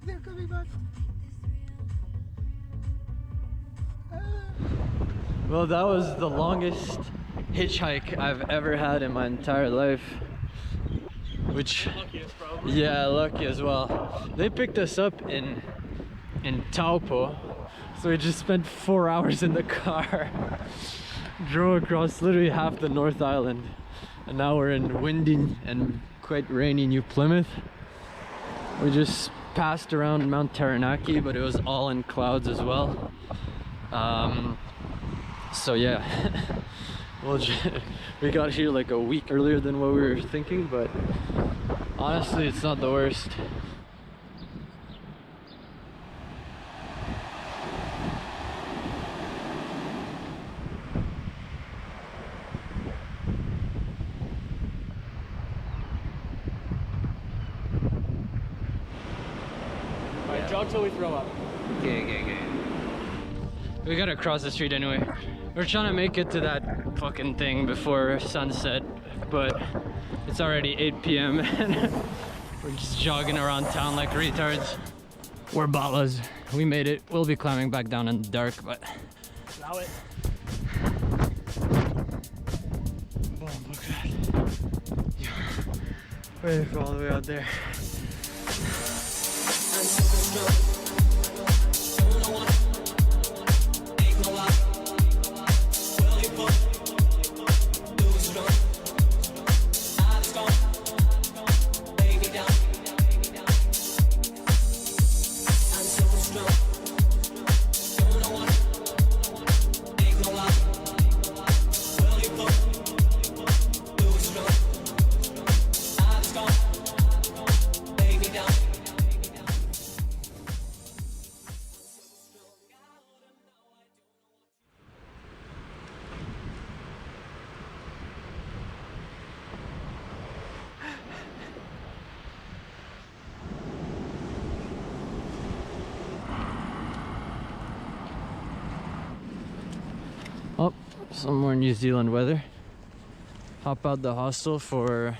They're coming back. Well, that was the longest hitchhike I've ever had in my entire life. Which, yeah, lucky as well. They picked us up in Taupo, so we just spent 4 hours in the car. Drove across literally half the North Island, and now we're in windy and quite rainy New Plymouth. We just passed around Mount Taranaki, but it was all in clouds as well. So yeah, we got here like a week earlier than what we were thinking, but honestly, it's not the worst. Alright, jog till we throw up. Okay. We gotta cross the street anyway. We're trying to make it to that fucking thing before sunset, but it's already 8 p.m. and we're just jogging around town like retards. We're ballas. We made it. We'll be climbing back down in the dark, but Allow it. oh, look at that. We're all the way out there. Oh, some more New Zealand weather. Hop out the hostel for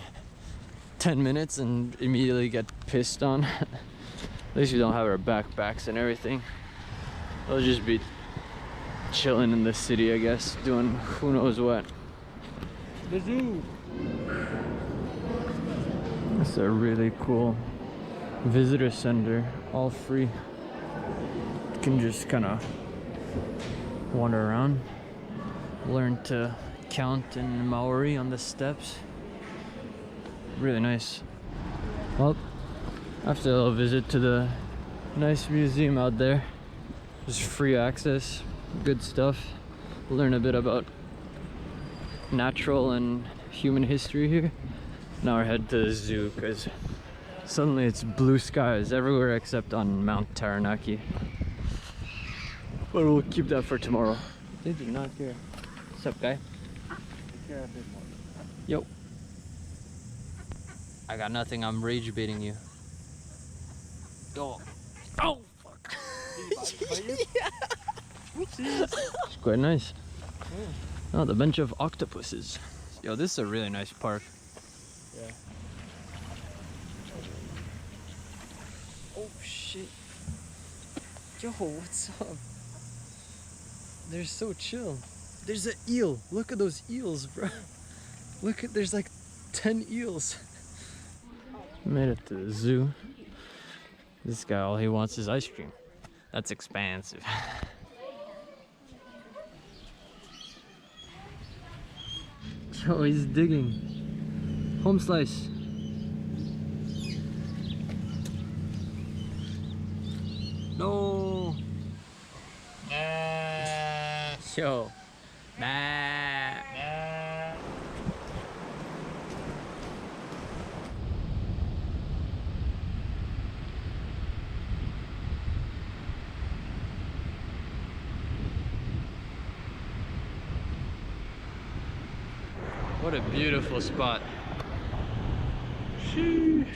10 minutes and immediately get pissed on. At least we don't have our backpacks and everything. We'll just be chilling in the city, I guess, doing who knows what. The zoo. It's a really cool visitor center, all free. You can just kind of wander around. Learn to count in Maori on the steps. Really nice. Well, after a little visit to the nice museum out there, just free access, good stuff. Learn a bit about natural and human history here. Now we're headed to the zoo because suddenly it's blue skies everywhere except on Mount Taranaki. But we'll keep that for tomorrow. They do not care. What's up, guy? Yo. I got nothing. I'm rage baiting you. Yo. Oh, fuck. Yeah. It's quite nice. Oh, the bunch of octopuses. Yo, this is a really nice park. Yeah. Oh shit. Yo, what's up? They're so chill. There's an eel. Look at those eels, bro. Look at, there's like 10 eels. Made it to the zoo. This guy, all he wants is ice cream. That's expensive. Yo, he's digging. Home slice. No. Yo. What a beautiful spot. Sheesh.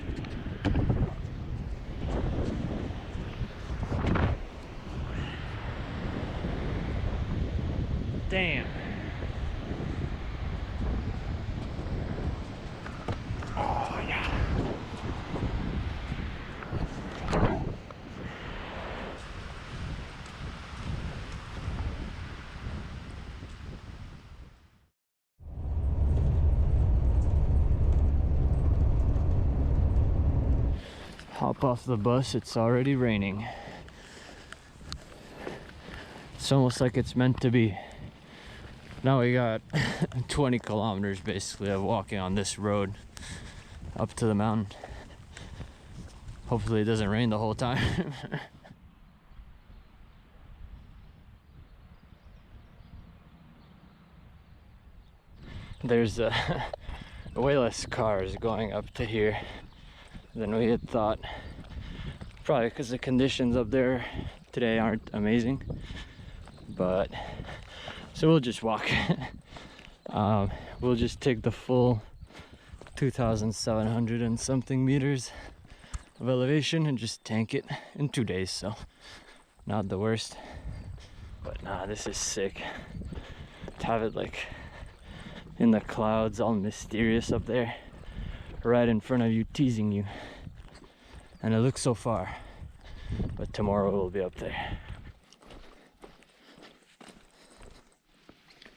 Damn. Oh yeah. Hop off the bus, it's already raining. It's almost like it's meant to be. Now we got 20 kilometers basically of walking on this road up to the mountain. Hopefully it doesn't rain the whole time. There's way less cars going up to here than we had thought. Probably because the conditions up there today aren't amazing. But so we'll just walk. We'll just take the full 2,700 and something meters of elevation and just tank it in 2 days, so not the worst. But nah, this is sick to have it like in the clouds, all mysterious up there, right in front of you, teasing you. And it looks so far, but tomorrow we'll be up there.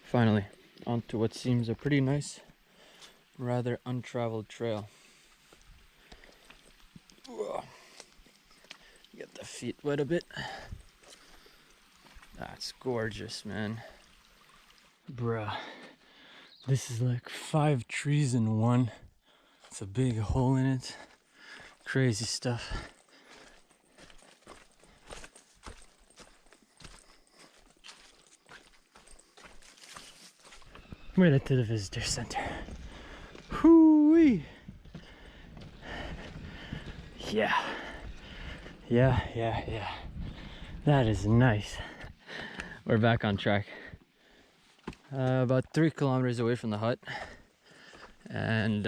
Finally, onto what seems a pretty nice, rather untraveled trail. Get the feet wet a bit. That's gorgeous, man. Bruh. This is like 5 trees in one. It's a big hole in it. Crazy stuff. Made it to the visitor center. Hoo-wee! Yeah. Yeah. That is nice. We're back on track. About 3 kilometers away from the hut. And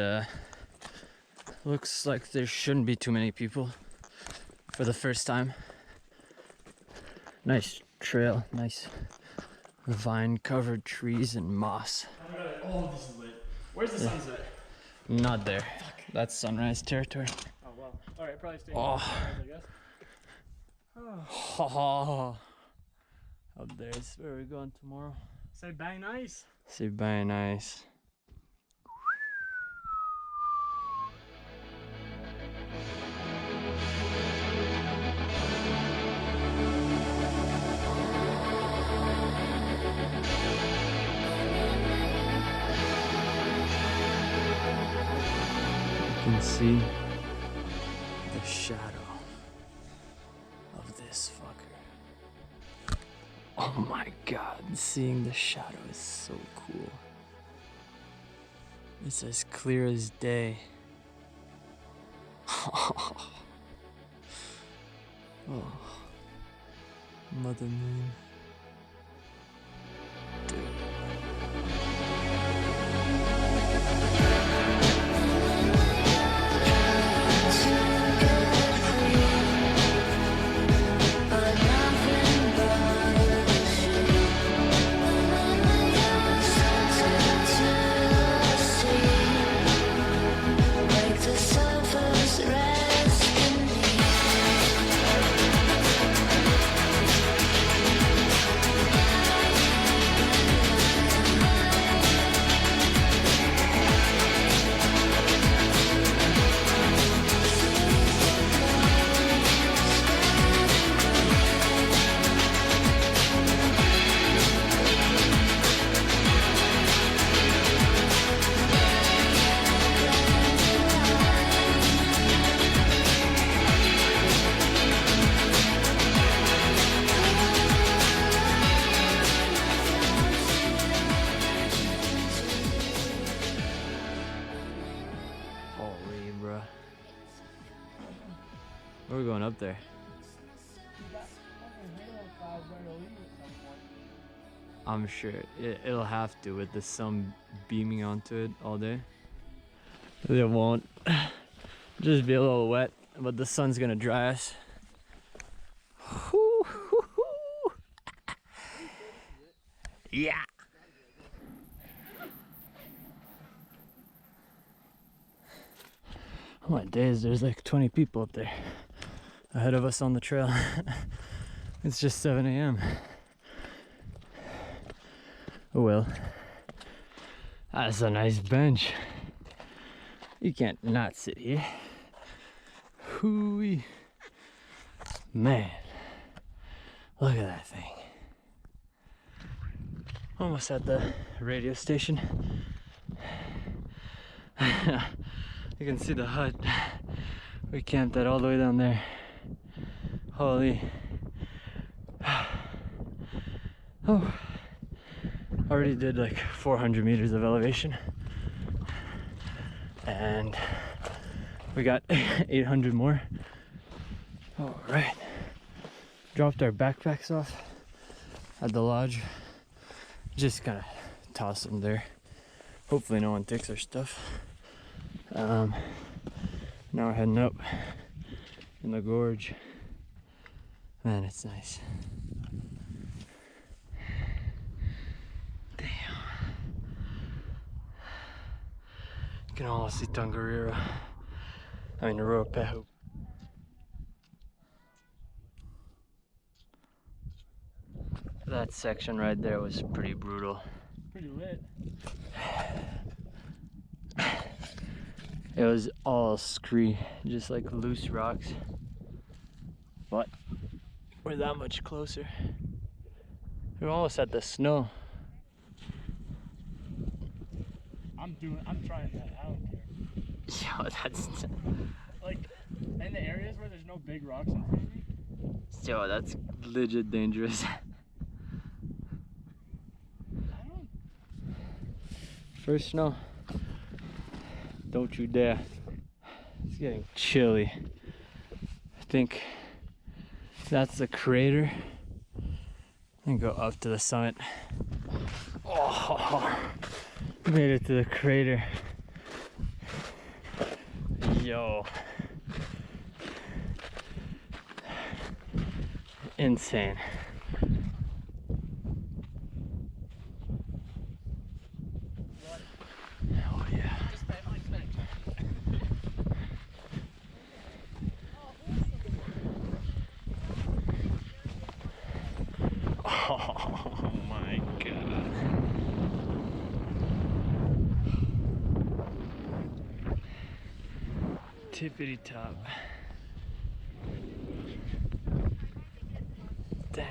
looks like there shouldn't be too many people for the first time. Nice trail, nice vine-covered trees and moss. Oh, this is lit. Where's the sunset? Not there. Fuck. That's sunrise territory. Oh, wow. Alright, probably staying Oh. I guess. Oh. Up there is where we're going tomorrow. Say bang nice. Say bye nice. You can see the shadow of this fucker. Oh my god, seeing the shadow is so cool. It's as clear as day. Oh, Mother Moon. We're going up there. I'm sure it'll have to with the sun beaming onto it all day. It won't. Just be a little wet, but the sun's gonna dry us. Yeah. Oh my days, there's like 20 people up there ahead of us on the trail. It's just 7 a.m. Oh well. That's a nice bench. You can't not sit here. Hooey. Man, look at that thing. Almost at the radio station. You can see the hut. We camped that all the way down there. Holy. Oh, already did like 400 meters of elevation. And we got 800 more. All right. Dropped our backpacks off at the lodge. Just kind of toss them there. Hopefully no one takes our stuff. Now we're heading up in the gorge. Man, it's nice. Damn. You can almost see Tongariro. I mean, Ruapehu. That section right there was pretty brutal. Pretty lit. It was all scree, just like loose rocks. But we're that much closer. We're almost at the snow. I'm trying that. I don't care. Yo, that's Like, in the areas where there's no big rocks in front of me. yo, that's legit dangerous. First snow. Don't you dare. It's getting chilly. I think that's the crater. And go up to the summit. Oh, made it to the crater. Yo. Insane. Oh yeah. Oh my god. Tippity top. Damn.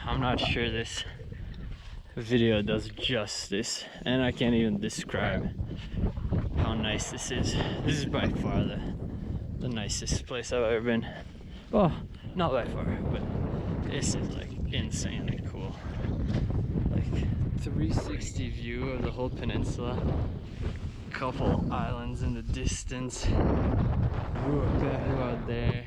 I'm not sure this video does justice, and I can't even describe how nice this is. This is by far the nicest place I've ever been. Well, not by far, but this is like insanely cool. Like 360 view of the whole peninsula. Couple islands in the distance. Ruapehu out there.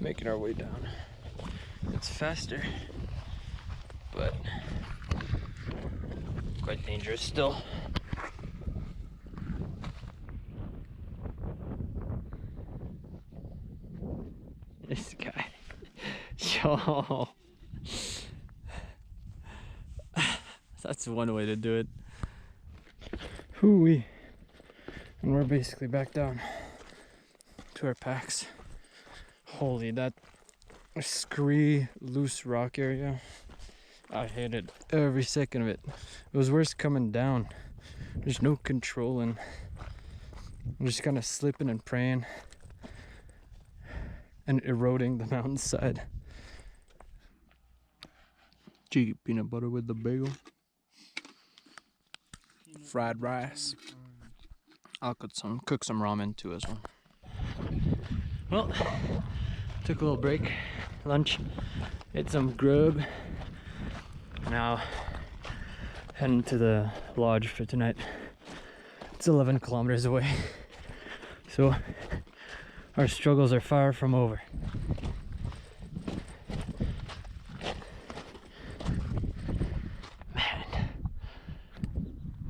Making our way down. It's faster, but quite dangerous still. This guy. Yo. That's one way to do it. Hooey. And we're basically back down to our packs. Holy, that scree loose rock area. I hated every second of it. It was worse coming down. There's no controlling. I'm just kind of slipping and praying and eroding the mountainside. Cheeky peanut butter with the bagel. Fried rice. I'll cook some ramen too as well. Well, took a little break, lunch, ate some grub. Now heading to the lodge for tonight. It's 11 kilometers away, so our struggles are far from over. Man,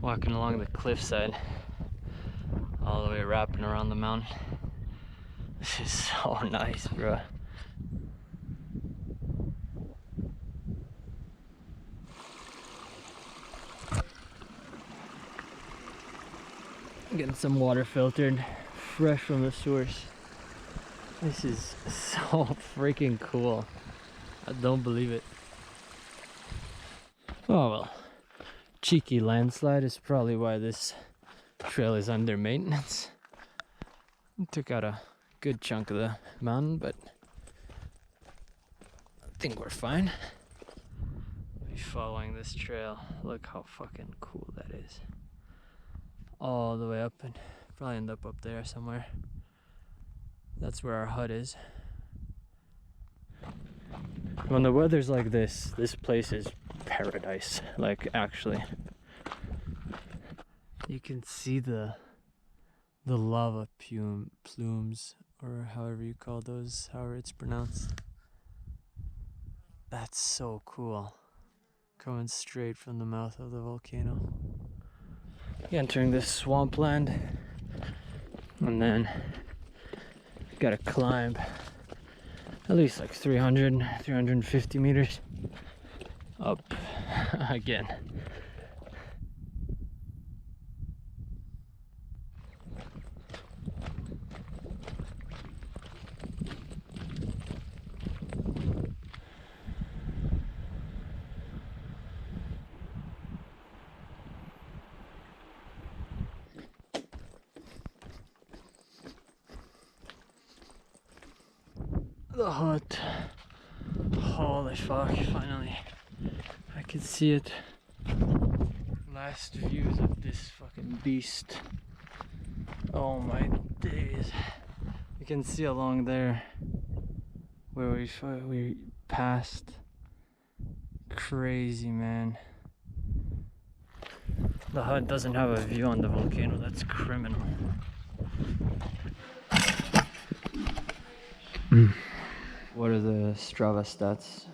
walking along the cliffside, all the way wrapping around the mountain. This is so nice, bro. Getting some water filtered fresh from the source. This is so freaking cool. I don't believe it. Oh well. Cheeky landslide is probably why this trail is under maintenance. It took out a good chunk of the mountain, but I think we're fine. Be following this trail. Look how fucking cool that is. All the way up, and probably end up there somewhere. That's where our hut is. When the weather's like this place is paradise. Like, actually. You can see the lava plumes, or however you call those, however it's pronounced. That's so cool. Coming straight from the mouth of the volcano. Entering this swampland, and then gotta climb at least like 350 meters up again. The hut. Holy fuck, finally. I can see it. Last views of this fucking beast. Oh my days. You can see along there where we passed. Crazy, man. The hut doesn't have a view on the volcano. That's criminal. What are the Strava stats?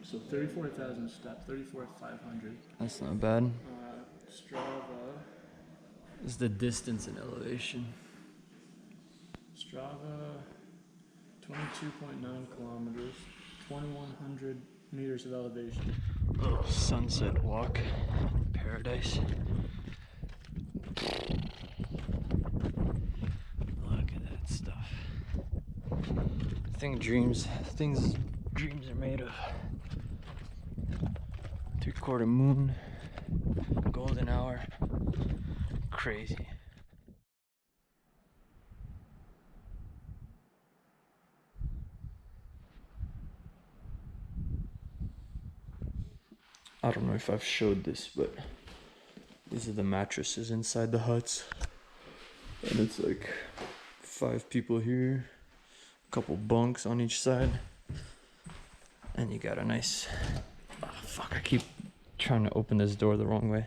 So 34,000 steps, 34,500. That's not bad. Strava. Is the distance in elevation? Strava, 22.9 kilometers, 2,100 meters of elevation. Little sunset walk. Paradise. Look at that stuff. Things dreams are made of. 3/4 moon, golden hour, crazy. I don't know if I've showed this, but these are the mattresses inside the huts, and it's like 5 people here, a couple bunks on each side, and you got a nice, oh fuck, I keep trying to open this door the wrong way.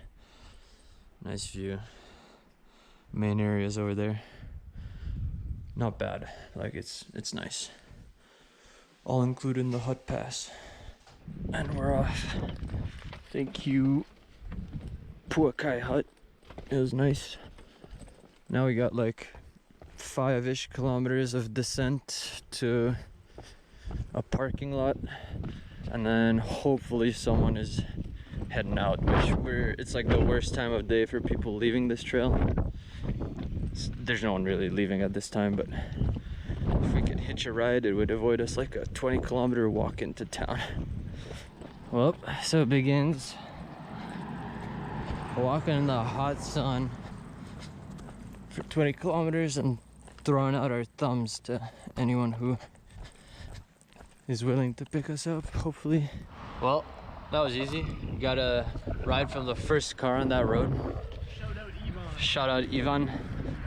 Nice view. Main area's over there. Not bad, like it's nice. All included in the hut pass. And we're off. Thank you, Puakai Hut. It was nice. Now we got like 5-ish kilometers of descent to a parking lot, and then hopefully someone is heading out, it's like the worst time of day for people leaving this trail. There's no one really leaving at this time, but if we could hitch a ride, it would avoid us like a 20-kilometer walk into town. Well, so it begins. Walking in the hot sun for 20 kilometers and throwing out our thumbs to anyone who is willing to pick us up, hopefully. Well, that was easy. Got a ride from the first car on that road. Shout out Ivan.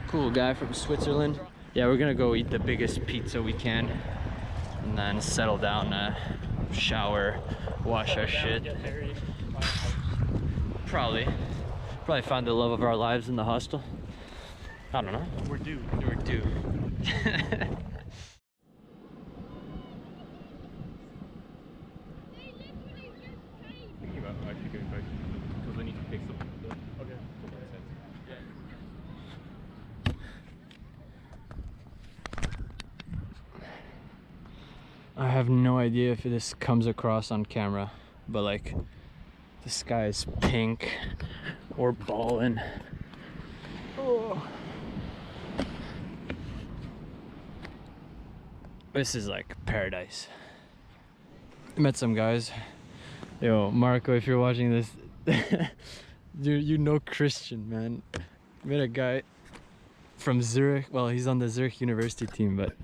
Cool guy from Switzerland. Yeah, we're gonna go eat the biggest pizza we can and then settle down, shower, wash our shit. Probably find the love of our lives in the hostel. I don't know. We're due. We're due. Thinking about actually going back because we need to pick something. Okay. I have no idea if this comes across on camera, but like the sky is pink or ballin'. Oh. This is like paradise. I met some guys. Yo, Marco, if you're watching this, you know Christian, man. Met a guy from Zurich. Well, he's on the Zurich University team, but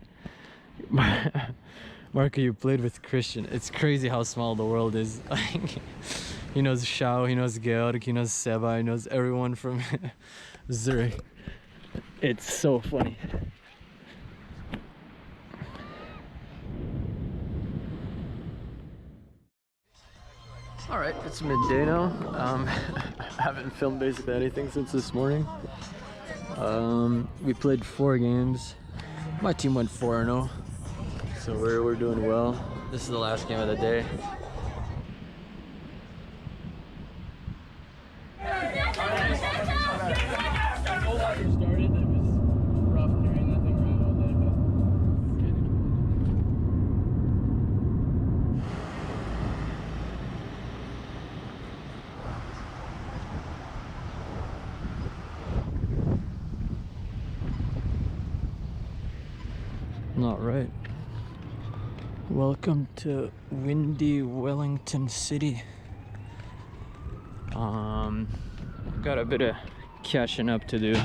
Marco, you played with Christian. It's crazy how small the world is. Like, he knows Shao, he knows Georg, he knows Seba, he knows everyone from Zurich. It's so funny. Alright, it's midday now. I haven't filmed basically anything since this morning. We played 4 games. My team went 4-0. So we're doing well. This is the last game of the day. Not right. Welcome to windy Wellington City. Got a bit of catching up to do.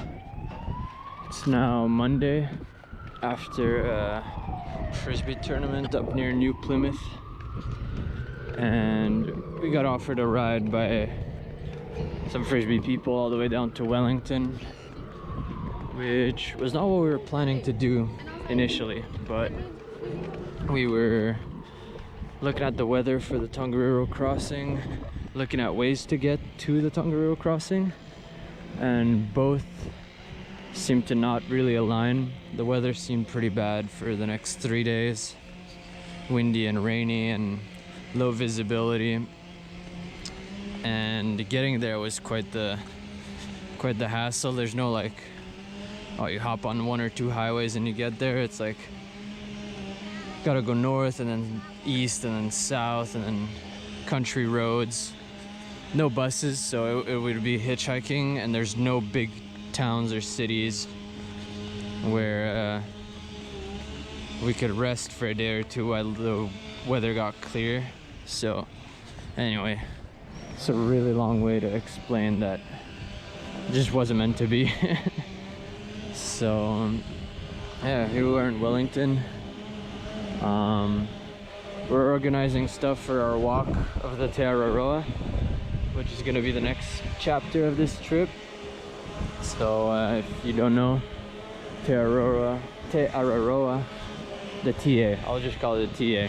It's now Monday after a frisbee tournament up near New Plymouth, and we got offered a ride by some frisbee people all the way down to Wellington, which was not what we were planning to do initially, but we were looking at the weather for the Tongariro crossing, looking at ways to get to the Tongariro crossing, and both seemed to not really align. The weather seemed pretty bad for the next 3 days, windy and rainy and low visibility, and getting there was quite the hassle. There's no like, oh, you hop on 1 or 2 highways and you get there. It's like, gotta go north and then east and then south and then country roads. No buses, so it would be hitchhiking, and there's no big towns or cities where we could rest for a day or two while the weather got clear. So anyway, it's a really long way to explain that it just wasn't meant to be. So yeah, here we are in Wellington. We're organizing stuff for our walk of the Tararoa, which is going to be the next chapter of this trip. So if you don't know, Tararoa, the TA, I'll just call it the TA,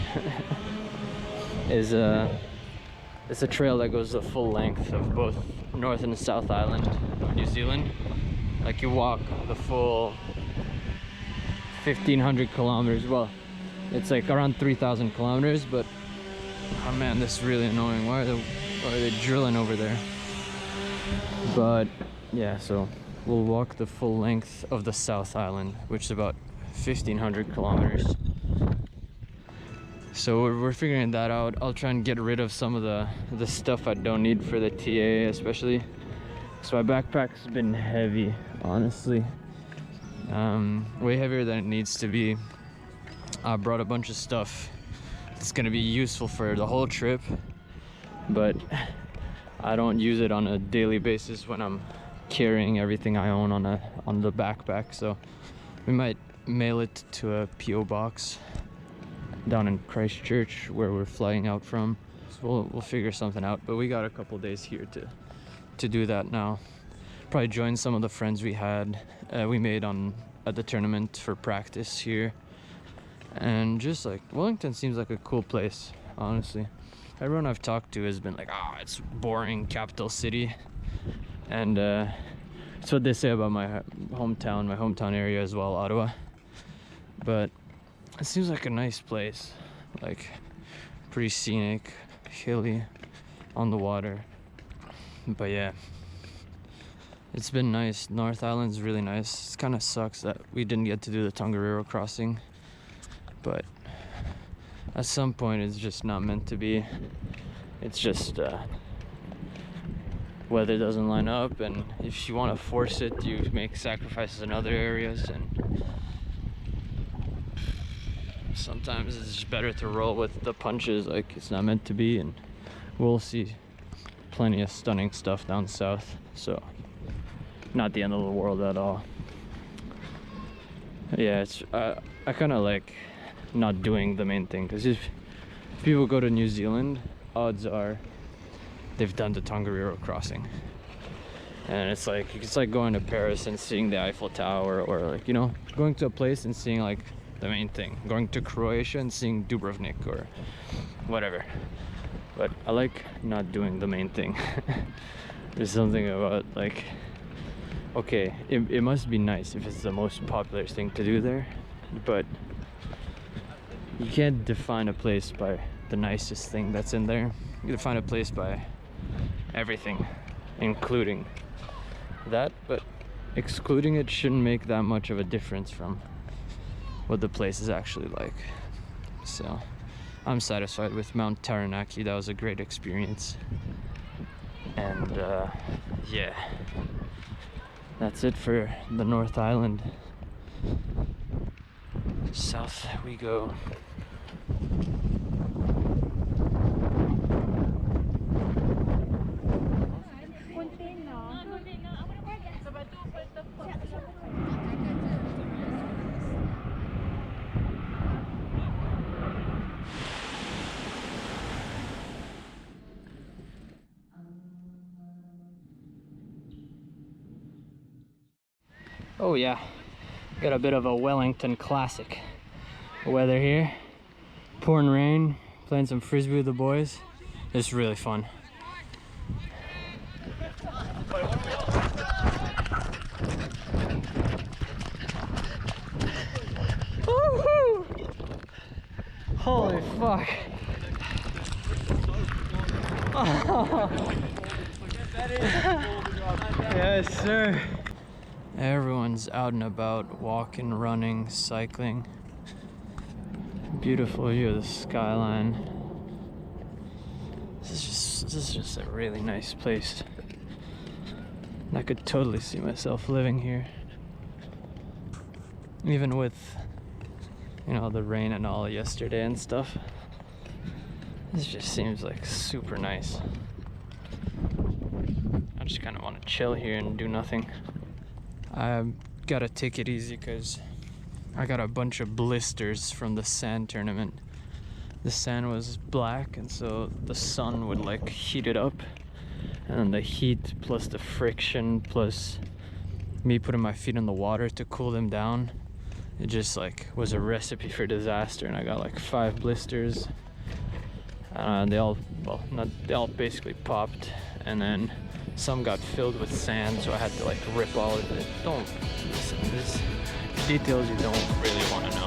it's a trail that goes the full length of both North and South Island of New Zealand. Like, you walk the full 1,500 kilometers. Well, it's like around 3,000 kilometers, but oh man, this is really annoying. Why are they drilling over there? But yeah, so we'll walk the full length of the South Island, which is about 1,500 kilometers. So we're figuring that out. I'll try and get rid of some of the stuff I don't need for the TA, especially. So my backpack's been heavy, honestly. Way heavier than it needs to be. I brought a bunch of stuff that's gonna be useful for the whole trip, but I don't use it on a daily basis when I'm carrying everything I own on the backpack. So we might mail it to a PO box down in Christchurch, where we're flying out from. So we'll figure something out, but we got a couple days here to do that now. Probably join some of the friends we made at the tournament for practice here. And just like, Wellington seems like a cool place, honestly. Everyone I've talked to has been like, oh, it's boring capital city. And that's what they say about my hometown area as well, Ottawa. But it seems like a nice place, like pretty scenic, hilly, on the water. But yeah, it's been nice. North Island's really nice. It kind of sucks that we didn't get to do the Tongariro crossing, but at some point it's just not meant to be. It's just weather doesn't line up, and if you want to force it, you make sacrifices in other areas, and sometimes it's just better to roll with the punches like it's not meant to be, and we'll see plenty of stunning stuff down south, so not the end of the world at all. Yeah, it's I kind of like not doing the main thing, because if people go to New Zealand, odds are they've done the Tongariro crossing, and it's like going to Paris and seeing the Eiffel Tower, or like, you know, going to a place and seeing like the main thing, going to Croatia and seeing Dubrovnik or whatever. But I like not doing the main thing. There's something about like, okay, it must be nice if it's the most popular thing to do there, but you can't define a place by the nicest thing that's in there. You define a place by everything, including that, but excluding it shouldn't make that much of a difference from what the place is actually like. So I'm satisfied with Mount Taranaki. That was a great experience, and yeah, that's it for the North Island. South we go. Oh yeah, got a bit of a Wellington classic weather here. Pouring rain, playing some frisbee with the boys. It's really fun. Woohoo! Holy fuck. Yes, sir. Everyone's out and about, walking, running, cycling. Beautiful view of the skyline. This is just a really nice place. I could totally see myself living here. Even with, you know, the rain and all yesterday and stuff. This just seems like super nice. I just kind of want to chill here and do nothing. I gotta take it easy because I got a bunch of blisters from the sand tournament. The sand was black, and so the sun would like heat it up, and the heat plus the friction plus me putting my feet in the water to cool them down, it just like was a recipe for disaster, and I got like 5 blisters. They all basically popped, and then some got filled with sand, so I had to like rip all of it. Don't listen to this. Details you don't really want to know.